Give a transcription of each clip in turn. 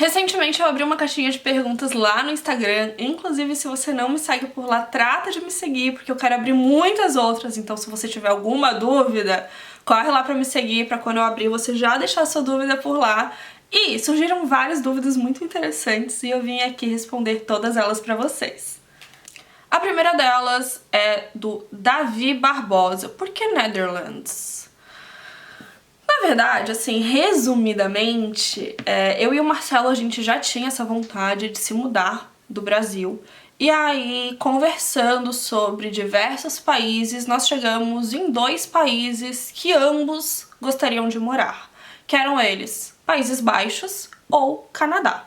Recentemente eu abri uma caixinha de perguntas lá no Instagram, inclusive se você não me segue por lá, trata de me seguir, porque eu quero abrir muitas outras, então se você tiver alguma dúvida, corre lá pra me seguir, pra quando eu abrir você já deixar sua dúvida por lá. E surgiram várias dúvidas muito interessantes e eu vim aqui responder todas elas pra vocês. A primeira delas é do Davi Barbosa. Por que Netherlands? Na verdade, assim, resumidamente, eu e o Marcelo, a gente já tinha essa vontade de se mudar do Brasil. E aí, conversando sobre diversos países, nós chegamos em 2 países que ambos gostariam de morar. Que eram eles, Países Baixos ou Canadá.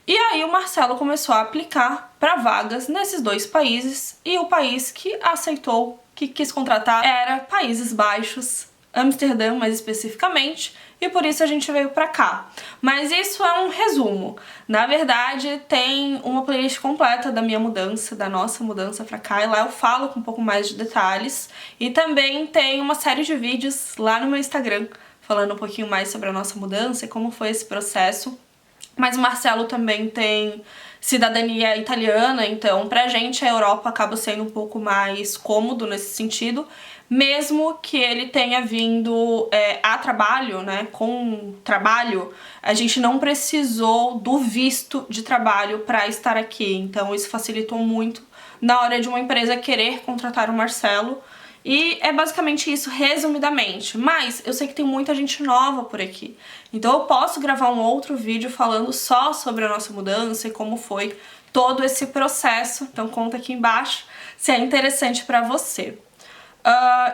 E aí o Marcelo começou a aplicar para vagas nesses 2 países e o país que aceitou, que quis contratar, era Países Baixos, Amsterdã mais especificamente, e por isso a gente veio pra cá. Mas isso é um resumo. Na verdade, tem uma playlist completa da minha mudança, da nossa mudança pra cá, e lá eu falo com um pouco mais de detalhes. E também tem uma série de vídeos lá no meu Instagram, falando um pouquinho mais sobre a nossa mudança e como foi esse processo. Mas o Marcelo também tem cidadania italiana, então pra gente a Europa acaba sendo um pouco mais cômodo nesse sentido, mesmo que ele tenha vindo a trabalho, né, com trabalho, a gente não precisou do visto de trabalho para estar aqui, então isso facilitou muito na hora de uma empresa querer contratar o Marcelo. E é basicamente isso, resumidamente. Mas eu sei que tem muita gente nova por aqui. Então eu posso gravar um outro vídeo falando só sobre a nossa mudança e como foi todo esse processo. Então conta aqui embaixo se é interessante pra você.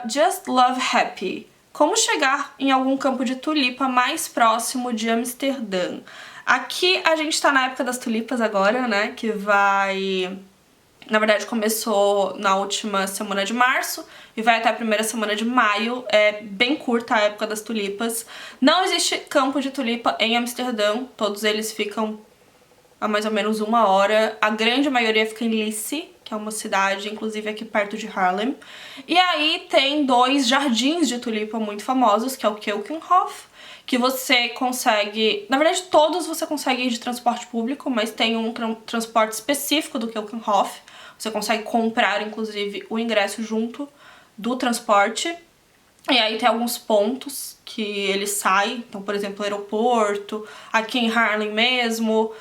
Just Love Happy. Como chegar em algum campo de tulipa mais próximo de Amsterdã? Aqui a gente tá na época das tulipas agora, né? Que vai... Na verdade, começou na última semana de março e vai até a primeira semana de maio. É bem curta a época das tulipas. Não existe campo de tulipa em Amsterdã. Todos eles ficam a mais ou menos 1 hora. A grande maioria fica em Lisse, que é uma cidade, inclusive aqui perto de Haarlem. E aí tem 2 jardins de tulipa muito famosos, que é o Keukenhof, que você consegue... Na verdade, todos você consegue ir de transporte público, mas tem um transporte específico do Keukenhof. Você consegue comprar, inclusive, o ingresso junto do transporte. E aí tem alguns pontos que ele sai, então, por exemplo, aeroporto, aqui em Haarlem mesmo,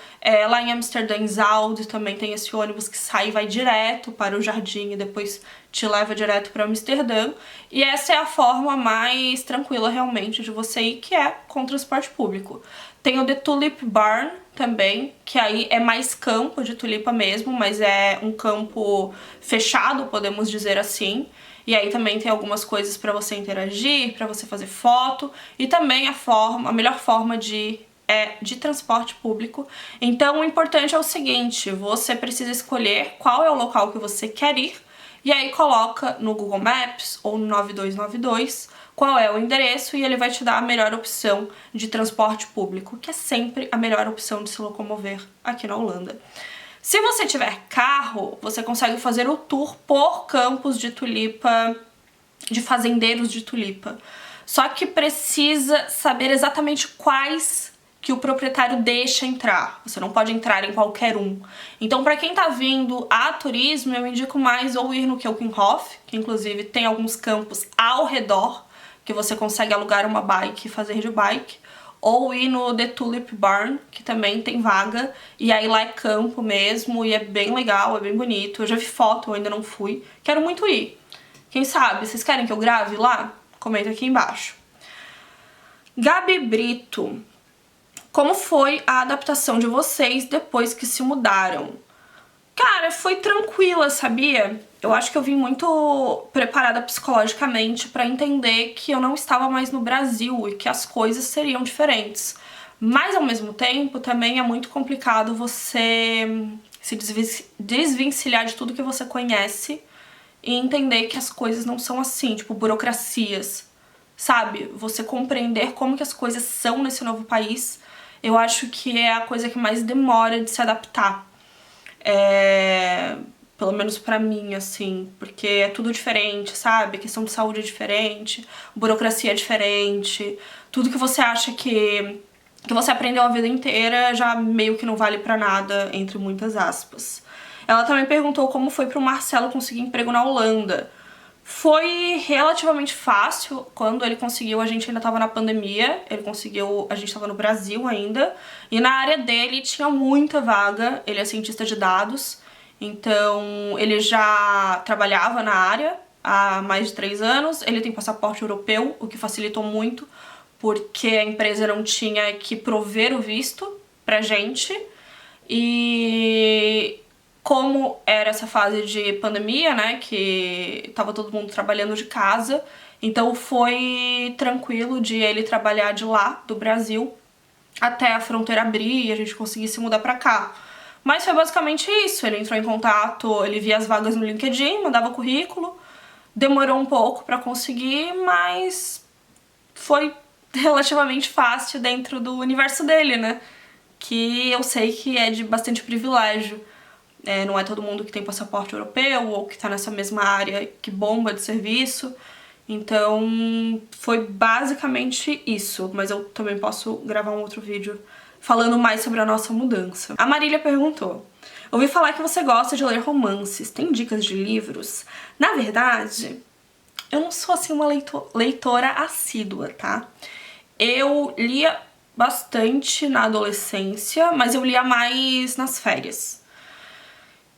lá em Amsterdã, Zout, também tem esse ônibus que sai e vai direto para o jardim e depois te leva direto para Amsterdã. E essa é a forma mais tranquila, realmente, de você ir, que é com transporte público. Tem o The Tulip Barn também, que aí é mais campo de tulipa mesmo, mas é um campo fechado, podemos dizer assim. E aí também tem algumas coisas para você interagir, para você fazer foto, e também a melhor forma de transporte público. Então o importante é o seguinte, você precisa escolher qual é o local que você quer ir, e aí coloca no Google Maps ou no 9292 qual é o endereço e ele vai te dar a melhor opção de transporte público, que é sempre a melhor opção de se locomover aqui na Holanda. Se você tiver carro, você consegue fazer o tour por campos de tulipa, de fazendeiros de tulipa. Só que precisa saber exatamente quais que o proprietário deixa entrar. Você não pode entrar em qualquer um. Então, para quem tá vindo a turismo, eu indico mais ou ir no Keukenhof, que inclusive tem alguns campos ao redor, que você consegue alugar uma bike e fazer de bike, ou ir no The Tulip Barn, que também tem vaga, e aí lá é campo mesmo, e é bem legal, é bem bonito. Eu já vi foto, eu ainda não fui. Quero muito ir. Quem sabe? Vocês querem que eu grave lá? Comenta aqui embaixo. Gabi Brito. Como foi a adaptação de vocês depois que se mudaram? Cara, foi tranquila, sabia? Eu acho que eu vim muito preparada psicologicamente pra entender que eu não estava mais no Brasil e que as coisas seriam diferentes. Mas, ao mesmo tempo, também é muito complicado você se desvencilhar de tudo que você conhece e entender que as coisas não são assim, tipo, burocracias, sabe? Você compreender como que as coisas são nesse novo país, eu acho que é a coisa que mais demora de se adaptar. Pelo menos pra mim, assim, porque é tudo diferente, sabe? A questão de saúde é diferente, burocracia é diferente, tudo que você acha que que você aprendeu a vida inteira já meio que não vale pra nada, entre muitas aspas. Ela também perguntou como foi pro Marcelo conseguir emprego na Holanda. Foi relativamente fácil quando ele conseguiu, a gente ainda tava na pandemia, ele conseguiu, a gente tava no Brasil ainda, e na área dele tinha muita vaga, ele é cientista de dados, então ele já trabalhava na área há mais de 3 anos, ele tem passaporte europeu, o que facilitou muito, porque a empresa não tinha que prover o visto pra gente, e como era essa fase de pandemia, né, que tava todo mundo trabalhando de casa, então foi tranquilo de ele trabalhar de lá, do Brasil, até a fronteira abrir e a gente conseguir se mudar pra cá. Mas foi basicamente isso, ele entrou em contato, ele via as vagas no LinkedIn, mandava currículo, demorou um pouco pra conseguir, mas foi relativamente fácil dentro do universo dele, né, que eu sei que é de bastante privilégio. Não é todo mundo que tem passaporte europeu ou que tá nessa mesma área que bomba de serviço. Então, foi basicamente isso. Mas eu também posso gravar um outro vídeo falando mais sobre a nossa mudança. A Marília perguntou: ouvi falar que você gosta de ler romances. Tem dicas de livros? Na verdade, eu não sou assim uma leitora assídua, tá? Eu lia bastante na adolescência, mas eu lia mais nas férias.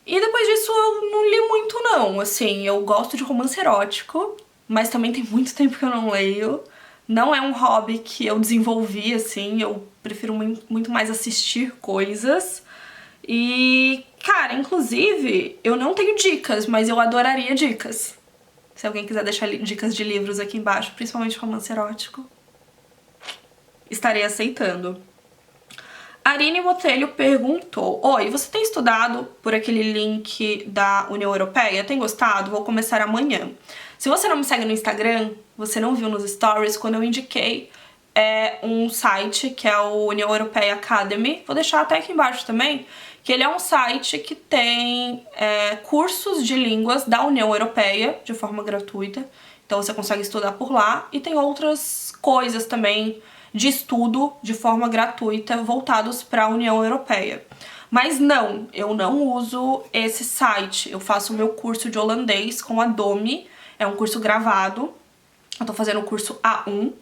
E depois disso eu não li muito não, assim, eu gosto de romance erótico, mas também tem muito tempo que eu não leio. Não é um hobby que eu desenvolvi, assim, eu prefiro muito mais assistir coisas. E, cara, inclusive, eu não tenho dicas, mas eu adoraria dicas. Se alguém quiser deixar dicas de livros aqui embaixo, principalmente romance erótico, estarei aceitando. Arine Botelho perguntou: oi, você tem estudado por aquele link da União Europeia? Tem gostado? Vou começar amanhã. Se você não me segue no Instagram, você não viu nos stories, quando eu indiquei um site que é o União Europeia Academy, vou deixar até aqui embaixo também, que ele é um site que tem cursos de línguas da União Europeia de forma gratuita, então você consegue estudar por lá, e tem outras coisas também de estudo de forma gratuita voltados para a União Europeia. Mas não, eu não uso esse site. Eu faço o meu curso de holandês com a Domi, é um curso gravado. Eu tô fazendo o curso A1,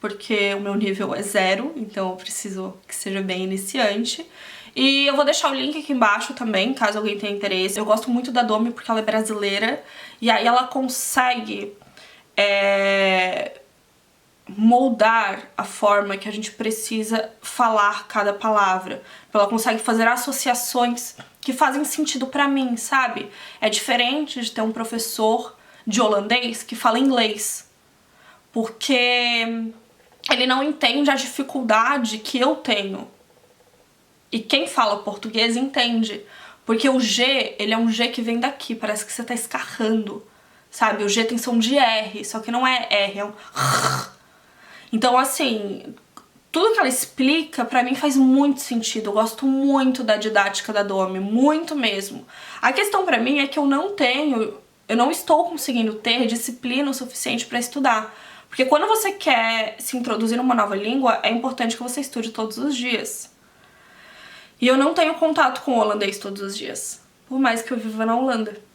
porque o meu nível é 0, então eu preciso que seja bem iniciante. E eu vou deixar o link aqui embaixo também, caso alguém tenha interesse. Eu gosto muito da Domi porque ela é brasileira, e aí ela consegue moldar a forma que a gente precisa falar cada palavra. Ela consegue fazer associações que fazem sentido pra mim, sabe? É diferente de ter um professor de holandês que fala inglês, porque ele não entende a dificuldade que eu tenho. E quem fala português entende, porque o G, ele é um G que vem daqui, parece que você tá escarrando, sabe? O G tem som de R, só que não é R, é um R. Então, assim, tudo que ela explica, pra mim, faz muito sentido. Eu gosto muito da didática da Domi, muito mesmo. A questão pra mim é que eu não estou conseguindo ter disciplina o suficiente pra estudar. Porque quando você quer se introduzir numa nova língua, é importante que você estude todos os dias. E eu não tenho contato com o holandês todos os dias, por mais que eu viva na Holanda.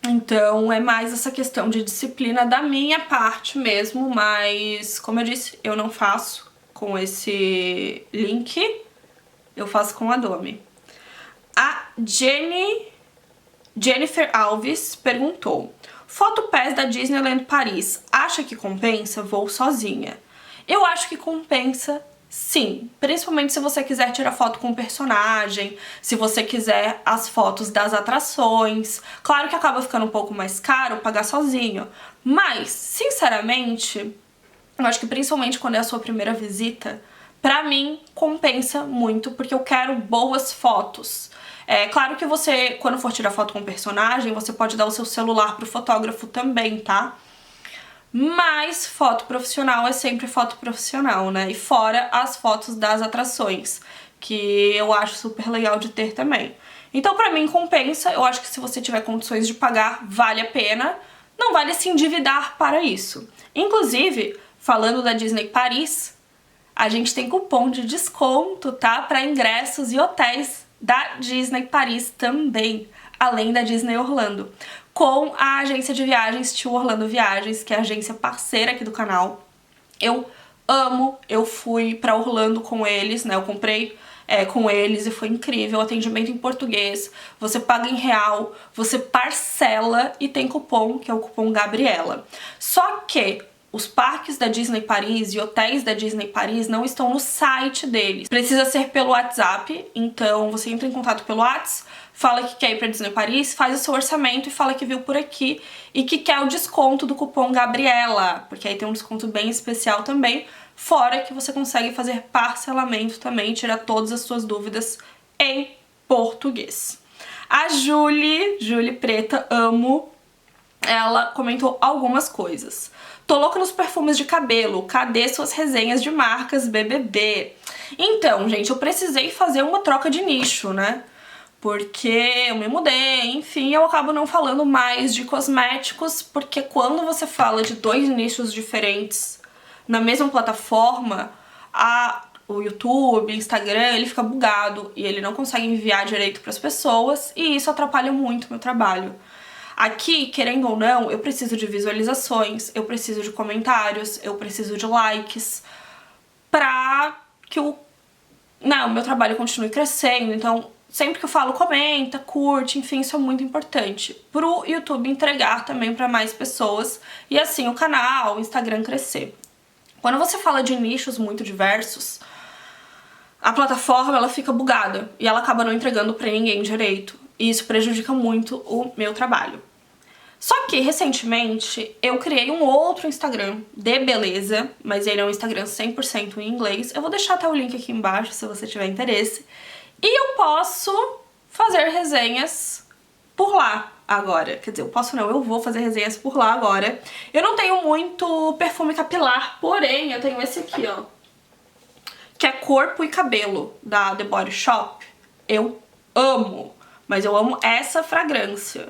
Então é mais essa questão de disciplina da minha parte mesmo, mas como eu disse, eu não faço com esse link, eu faço com a Domi. A Jennifer Alves perguntou: Fotopass da Disneyland Paris, acha que compensa? Vou sozinha. Eu acho que compensa, sim, principalmente se você quiser tirar foto com o personagem, se você quiser as fotos das atrações. Claro que acaba ficando um pouco mais caro pagar sozinho, mas, sinceramente, eu acho que principalmente quando é a sua primeira visita, pra mim compensa muito, porque eu quero boas fotos. É claro que você, quando for tirar foto com o personagem, você pode dar o seu celular pro fotógrafo também, tá? Mas foto profissional é sempre foto profissional, né? E fora as fotos das atrações, que eu acho super legal de ter também. Então pra mim compensa, eu acho que se você tiver condições de pagar, vale a pena. Não vale se endividar para isso. Inclusive, falando da Disney Paris, a gente tem cupom de desconto, tá? Para ingressos e hotéis da Disney Paris também, além da Disney Orlando, com a agência de viagens Tio Orlando Viagens, que é a agência parceira aqui do canal. Eu amo, eu fui pra Orlando com eles, né? Eu comprei com eles e foi incrível, atendimento em português, você paga em real, você parcela e tem cupom, que é o cupom Gabriela. Só que os parques da Disney Paris e hotéis da Disney Paris não estão no site deles. Precisa ser pelo WhatsApp, então você entra em contato pelo WhatsApp, fala que quer ir pra Disney Paris, faz o seu orçamento e fala que viu por aqui e que quer o desconto do cupom Gabriela, porque aí tem um desconto bem especial também, fora que você consegue fazer parcelamento também, tirar todas as suas dúvidas em português. A Julie Preta, amo, ela comentou algumas coisas. Tô louca nos perfumes de cabelo, cadê suas resenhas de marcas BBB? Então, gente, eu precisei fazer uma troca de nicho, né? Porque eu me mudei, enfim, eu acabo não falando mais de cosméticos, porque quando você fala de dois nichos diferentes na mesma plataforma, o YouTube, o Instagram, ele fica bugado e ele não consegue enviar direito para as pessoas e isso atrapalha muito o meu trabalho. Aqui, querendo ou não, eu preciso de visualizações, eu preciso de comentários, eu preciso de likes pra que o meu trabalho continue crescendo. Então, sempre que eu falo, comenta, curte, enfim, isso é muito importante pro YouTube entregar também pra mais pessoas e assim o canal, o Instagram crescer. Quando você fala de nichos muito diversos, a plataforma ela fica bugada e ela acaba não entregando pra ninguém direito. E isso prejudica muito o meu trabalho. Só que, recentemente, eu criei um outro Instagram de beleza, mas ele é um Instagram 100% em inglês. Eu vou deixar até o link aqui embaixo, se você tiver interesse. E eu posso fazer resenhas por lá agora. Quer dizer, eu posso não, eu vou fazer resenhas por lá agora. Eu não tenho muito perfume capilar, porém, eu tenho esse aqui, ó, que é Corpo e Cabelo, da The Body Shop. Eu amo, mas eu amo essa fragrância,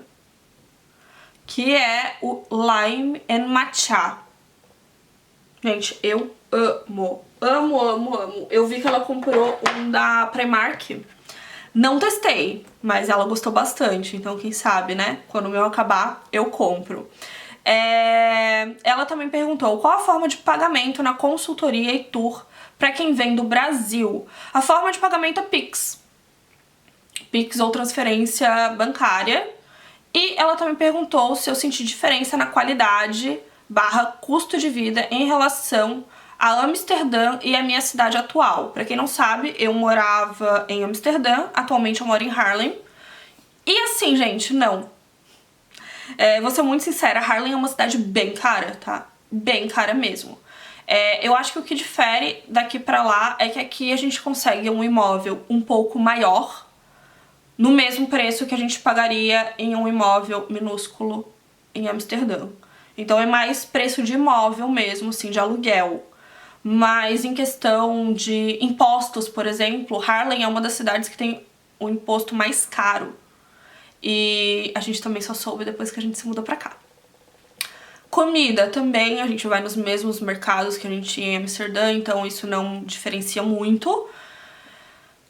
que é o Lime and Matcha. Gente, eu amo. Amo, amo, amo. Eu vi que ela comprou um da Primark. Não testei, mas ela gostou bastante. Então, quem sabe, né? Quando o meu acabar, eu compro. Ela também perguntou qual a forma de pagamento na consultoria e tour pra quem vem do Brasil. A forma de pagamento é Pix. Pix ou transferência bancária. E ela também perguntou se eu senti diferença na qualidade / custo de vida em relação a Amsterdã e a minha cidade atual. Pra quem não sabe, eu morava em Amsterdã, atualmente eu moro em Haarlem. E assim, gente, não. Vou ser muito sincera, Haarlem é uma cidade bem cara, tá? Bem cara mesmo. Eu acho que o que difere daqui pra lá é que aqui a gente consegue um imóvel um pouco maior, no mesmo preço que a gente pagaria em um imóvel minúsculo em Amsterdã. Então é mais preço de imóvel mesmo, assim, de aluguel. Mas em questão de impostos, por exemplo, Haarlem é uma das cidades que tem o imposto mais caro. E a gente também só soube depois que a gente se mudou pra cá. Comida também, a gente vai nos mesmos mercados que a gente ia em Amsterdã, então isso não diferencia muito.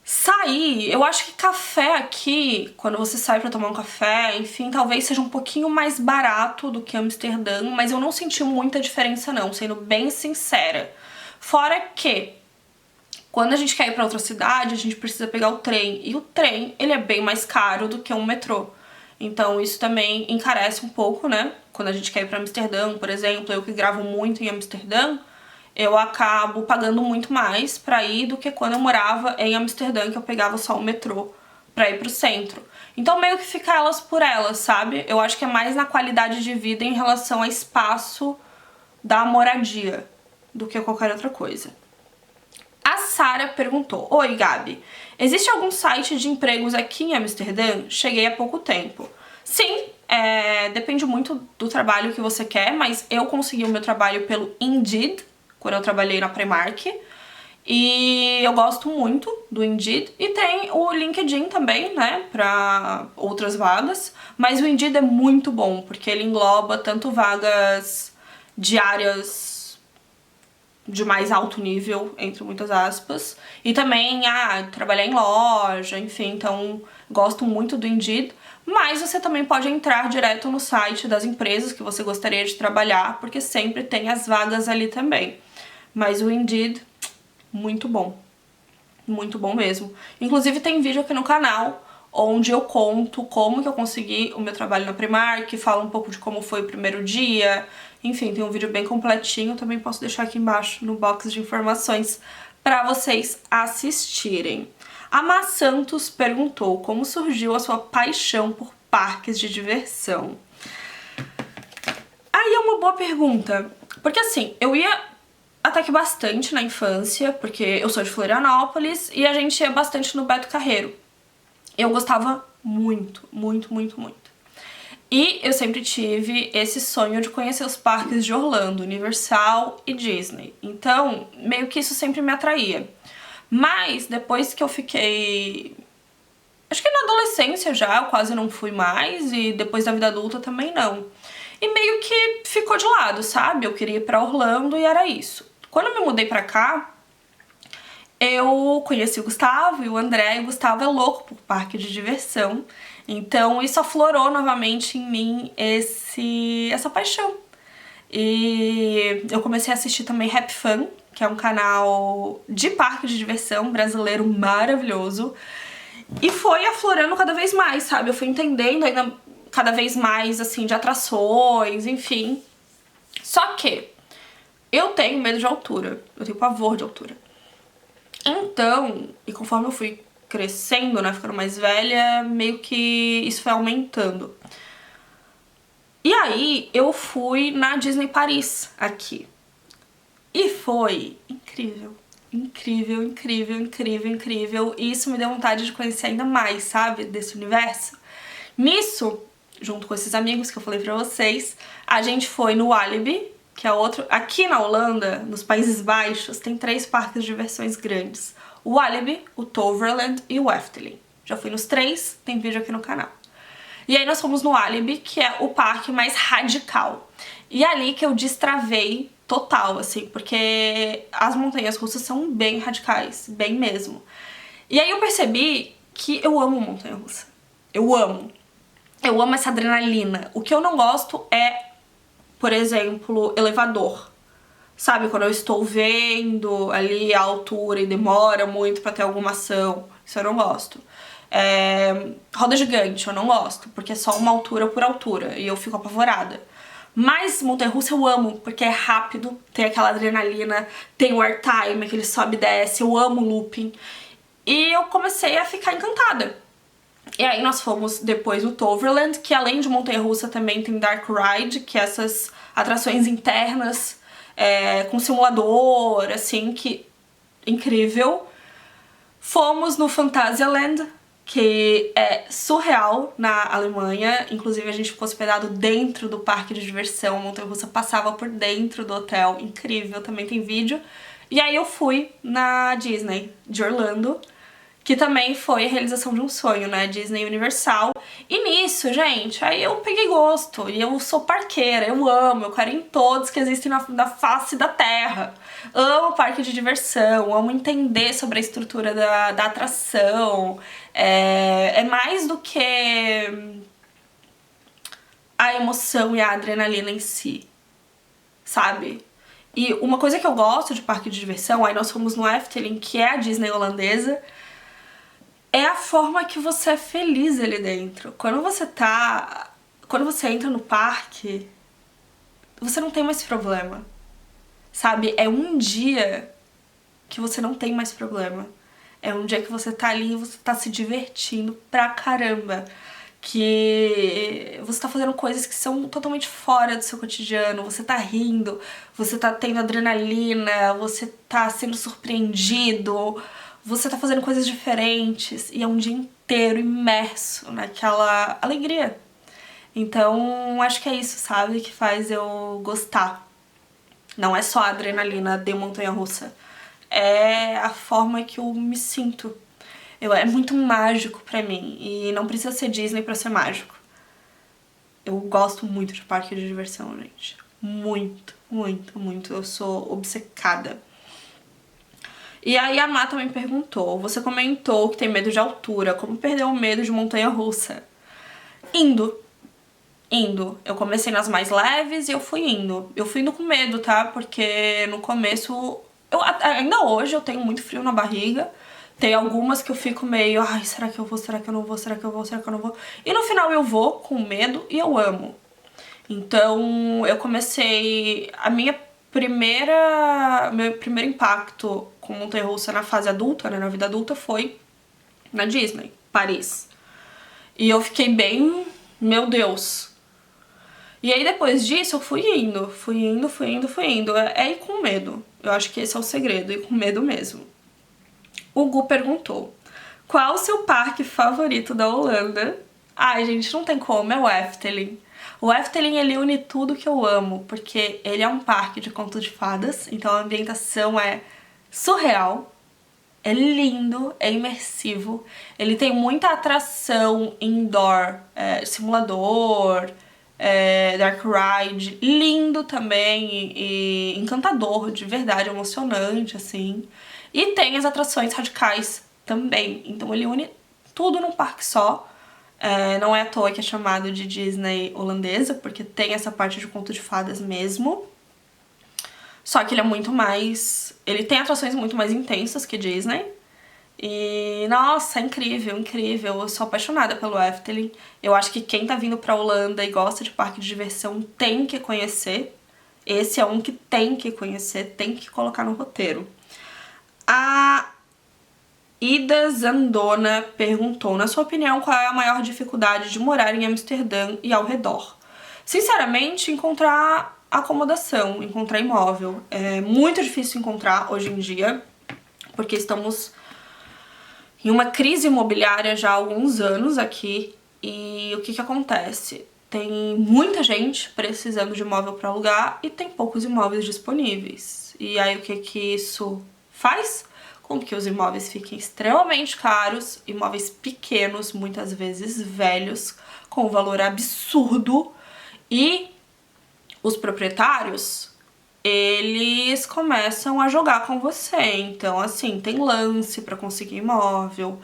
Sair, eu acho que café aqui, quando você sai pra tomar um café, enfim, talvez seja um pouquinho mais barato do que Amsterdã, mas eu não senti muita diferença não, sendo bem sincera. Fora que, quando a gente quer ir pra outra cidade, a gente precisa pegar o trem, e o trem, ele é bem mais caro do que um metrô. Então isso também encarece um pouco, né? Quando a gente quer ir pra Amsterdã, por exemplo, eu que gravo muito em Amsterdã, eu acabo pagando muito mais pra ir do que quando eu morava em Amsterdã, que eu pegava só o metrô pra ir pro centro. Então meio que fica elas por elas, sabe? Eu acho que é mais na qualidade de vida em relação ao espaço da moradia do que qualquer outra coisa. A Sara perguntou: oi, Gabi, existe algum site de empregos aqui em Amsterdã? Cheguei há pouco tempo. Sim, depende muito do trabalho que você quer, mas eu consegui o meu trabalho pelo Indeed, quando eu trabalhei na Primark, e eu gosto muito do Indeed, e tem o LinkedIn também, né, pra outras vagas, mas o Indeed é muito bom, porque ele engloba tanto vagas de áreas de mais alto nível, entre muitas aspas. E também, trabalhar em loja, enfim, então gosto muito do Indeed. Mas você também pode entrar direto no site das empresas que você gostaria de trabalhar, porque sempre tem as vagas ali também. Mas o Indeed, muito bom. Muito bom mesmo. Inclusive tem vídeo aqui no canal onde eu conto como que eu consegui o meu trabalho na Primark, falo um pouco de como foi o primeiro dia, enfim, tem um vídeo bem completinho, também posso deixar aqui embaixo no box de informações pra vocês assistirem. A Má Santos perguntou como surgiu a sua paixão por parques de diversão. Aí é uma boa pergunta, porque assim, eu ia até que bastante na infância, porque eu sou de Florianópolis e a gente ia bastante no Beto Carreiro. Eu gostava muito, muito, muito, muito. E eu sempre tive esse sonho de conhecer os parques de Orlando, Universal e Disney. Então, meio que isso sempre me atraía. Mas depois que eu fiquei... acho que na adolescência já, eu quase não fui mais, e depois da vida adulta também não. E meio que ficou de lado, sabe? Eu queria ir pra Orlando e era isso. Quando eu me mudei pra cá, eu conheci o Gustavo e o André, e o Gustavo é louco por parque de diversão. Então isso aflorou novamente em mim essa paixão. E eu comecei a assistir também Rap Fan, que é um canal de parque de diversão brasileiro maravilhoso. E foi aflorando cada vez mais, sabe? Eu fui entendendo ainda cada vez mais, assim, de atrações, enfim. Só que eu tenho medo de altura, eu tenho pavor de altura. Então, e conforme eu fui crescendo, né, ficando mais velha, meio que isso foi aumentando. E aí eu fui na Disney Paris, aqui. E foi incrível, incrível, incrível, incrível, incrível. E isso me deu vontade de conhecer ainda mais, sabe, desse universo. Nisso, junto com esses amigos que eu falei pra vocês, a gente foi no Walibi, que é outro... aqui na Holanda, nos Países Baixos, tem 3 parques de diversões grandes. O Walibi, o Toverland e o Efteling. Já fui nos 3, tem vídeo aqui no canal. E aí nós fomos no Walibi, que é o parque mais radical. E é ali que eu destravei total, assim, porque as montanhas russas são bem radicais, bem mesmo. E aí eu percebi que eu amo montanha russa. Eu amo. Eu amo essa adrenalina. O que eu não gosto é, por exemplo, elevador. Sabe, quando eu estou vendo ali a altura e demora muito pra ter alguma ação. Isso eu não gosto. Roda gigante eu não gosto, porque é só uma altura por altura e eu fico apavorada. Mas montanha-russa eu amo, porque é rápido, tem aquela adrenalina, tem o airtime, aquele sobe e desce, eu amo looping. E eu comecei a ficar encantada. E aí nós fomos depois no Toverland, que além de montanha-russa também tem Dark Ride, que é essas atrações internas com simulador, assim, que incrível. Fomos no Phantasialand, que é surreal na Alemanha, inclusive a gente ficou hospedado dentro do parque de diversão, a montanha-russa passava por dentro do hotel, incrível, também tem vídeo. E aí eu fui na Disney de Orlando, que também foi a realização de um sonho, né, Disney Universal. E nisso, gente, aí eu peguei gosto, e eu sou parqueira, eu amo, eu quero ir em todos que existem na face da terra. Amo parque de diversão, amo entender sobre a estrutura da atração. É mais do que a emoção e a adrenalina em si, sabe? E uma coisa que eu gosto de parque de diversão, aí nós fomos no Efteling, que é a Disney holandesa, é a forma que você é feliz ali dentro. Quando você entra no parque, você não tem mais problema, sabe? É um dia que você não tem mais problema. É um dia que você tá ali e você tá se divertindo pra caramba. Que você tá fazendo coisas que são totalmente fora do seu cotidiano, você tá rindo, você tá tendo adrenalina, você tá sendo surpreendido, você tá fazendo coisas diferentes e é um dia inteiro imerso naquela alegria. Então, acho que é isso, sabe, que faz eu gostar. Não é só a adrenalina de montanha-russa, é a forma que eu me sinto. É muito mágico pra mim, e não precisa ser Disney pra ser mágico. Eu gosto muito de parque de diversão, gente. Muito, muito, muito. Eu sou obcecada. E aí a Má também perguntou, você comentou que tem medo de altura, como perder o medo de montanha-russa? Indo. Eu comecei nas mais leves e eu fui indo. Eu fui indo com medo, tá? Porque no começo, ainda hoje eu tenho muito frio na barriga. Tem algumas que eu fico meio, ai, será que eu vou, será que eu não vou, será que eu vou, será que eu não vou? E no final eu vou com medo e eu amo. Então eu comecei, meu primeiro impacto com montanha-russa na fase adulta, né, na vida adulta, foi na Disney, Paris. E eu fiquei bem, meu Deus. E aí depois disso eu fui indo. É ir com medo. Eu acho que esse é o segredo, ir com medo mesmo. O Gu perguntou, qual o seu parque favorito da Holanda? Ai, gente, não tem como, é o Efteling. O Efteling, ele une tudo que eu amo, porque ele é um parque de conto de fadas, então a ambientação é surreal, é lindo, é imersivo, ele tem muita atração indoor, simulador, dark ride, lindo também e encantador, de verdade, emocionante, assim. E tem as atrações radicais também, então ele une tudo num parque só. Não é à toa que é chamado de Disney holandesa, porque tem essa parte de conto de fadas mesmo. Só que ele é muito mais... Ele tem atrações muito mais intensas que Disney. E, nossa, é incrível, incrível. Eu sou apaixonada pelo Efteling. Eu acho que quem tá vindo pra Holanda e gosta de parque de diversão tem que conhecer. Esse é um que tem que conhecer, tem que colocar no roteiro. A Ida Zandona perguntou, na sua opinião, qual é a maior dificuldade de morar em Amsterdã e ao redor? Sinceramente, encontrar acomodação, encontrar imóvel. É muito difícil encontrar hoje em dia, porque estamos em uma crise imobiliária já há alguns anos aqui. E o que que acontece? Tem muita gente precisando de imóvel para alugar e tem poucos imóveis disponíveis. E aí o que que isso faz? Com que os imóveis fiquem extremamente caros, imóveis pequenos, muitas vezes velhos, com um valor absurdo, e os proprietários, eles começam a jogar com você. Então, assim, tem lance para conseguir imóvel,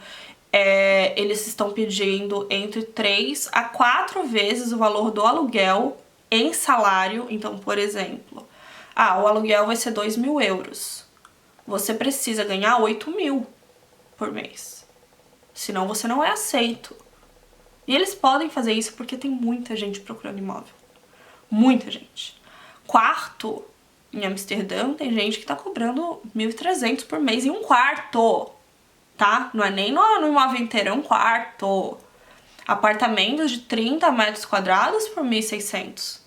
eles estão pedindo entre 3 a 4 vezes o valor do aluguel em salário. Então, por exemplo, o aluguel vai ser 2.000 euros. Você precisa ganhar 8.000 por mês. Senão você não é aceito. E eles podem fazer isso porque tem muita gente procurando imóvel. Muita gente. Quarto, em Amsterdã, tem gente que tá cobrando 1.300 por mês em um quarto. Tá? Não é nem no imóvel inteiro, é um quarto. Apartamentos de 30 metros quadrados por 1.600.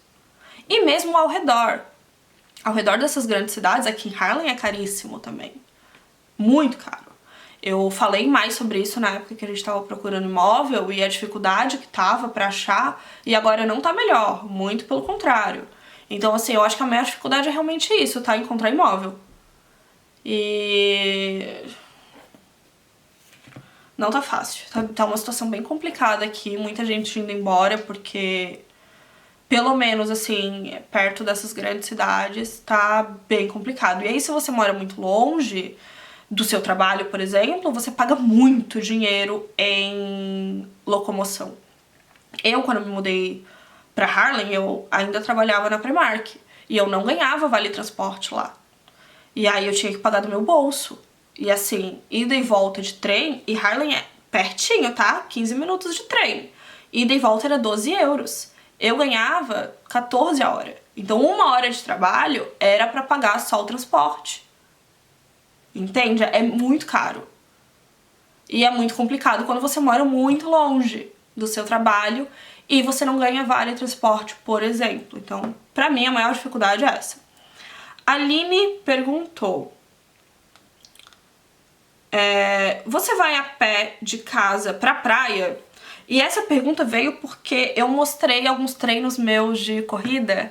E mesmo ao redor. Ao redor dessas grandes cidades, aqui em Haarlem é caríssimo também. Muito caro. Eu falei mais sobre isso na época que a gente tava procurando imóvel e a dificuldade que tava pra achar, e agora não tá melhor, muito pelo contrário. Então, assim, eu acho que a maior dificuldade é realmente isso, tá? Encontrar imóvel. E... não tá fácil. Tá uma situação bem complicada aqui, muita gente indo embora porque... pelo menos, assim, perto dessas grandes cidades, tá bem complicado. E aí, se você mora muito longe do seu trabalho, por exemplo, você paga muito dinheiro em locomoção. Eu, quando me mudei pra Haarlem, eu ainda trabalhava na Primark. E eu não ganhava vale transporte lá. E aí eu tinha que pagar do meu bolso. E assim, ida e volta de trem, e Haarlem é pertinho, tá? 15 minutos de trem. Ida e volta era 12 euros. Eu ganhava 14 a hora. Então 1 hora de trabalho era pra pagar só o transporte. Entende? É muito caro. E é muito complicado quando você mora muito longe do seu trabalho e você não ganha vale transporte, por exemplo. Então, pra mim, a maior dificuldade é essa. A Aline perguntou... você vai a pé de casa pra praia? E essa pergunta veio porque eu mostrei alguns treinos meus de corrida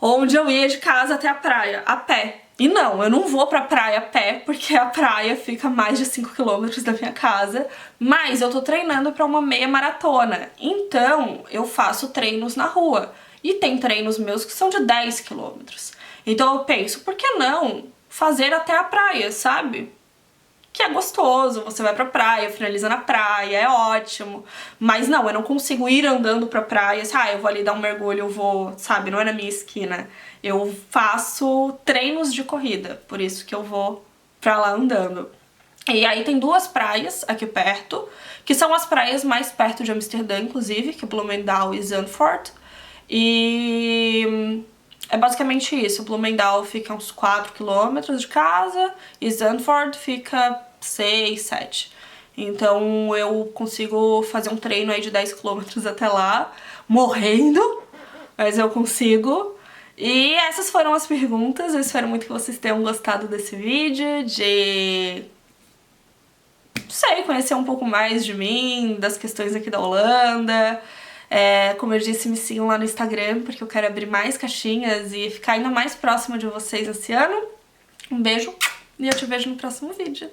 onde eu ia de casa até a praia, a pé. E não, eu não vou pra praia a pé, porque a praia fica a mais de 5 km da minha casa, mas eu tô treinando pra uma meia maratona. Então, eu faço treinos na rua. E tem treinos meus que são de 10 quilômetros. Então eu penso, por que não fazer até a praia, sabe? Que é gostoso, você vai pra praia, finaliza na praia, é ótimo. Mas não, eu não consigo ir andando pra praia, assim, eu vou ali dar um mergulho, eu vou, sabe, não é na minha esquina. Eu faço treinos de corrida, por isso que eu vou pra lá andando. E aí tem duas praias aqui perto, que são as praias mais perto de Amsterdã, inclusive, que é Bloemendaal e Zandvoort. E é basicamente isso. Blumendaal fica uns 4 quilômetros de casa e Zandvoort fica 6, 7. Então eu consigo fazer um treino aí de 10 quilômetros até lá, morrendo, mas eu consigo. E essas foram as perguntas. Eu espero muito que vocês tenham gostado desse vídeo, de não sei, conhecer um pouco mais de mim, das questões aqui da Holanda. Como eu disse, me sigam lá no Instagram, porque eu quero abrir mais caixinhas e ficar ainda mais próxima de vocês esse ano. Um beijo e eu te vejo no próximo vídeo.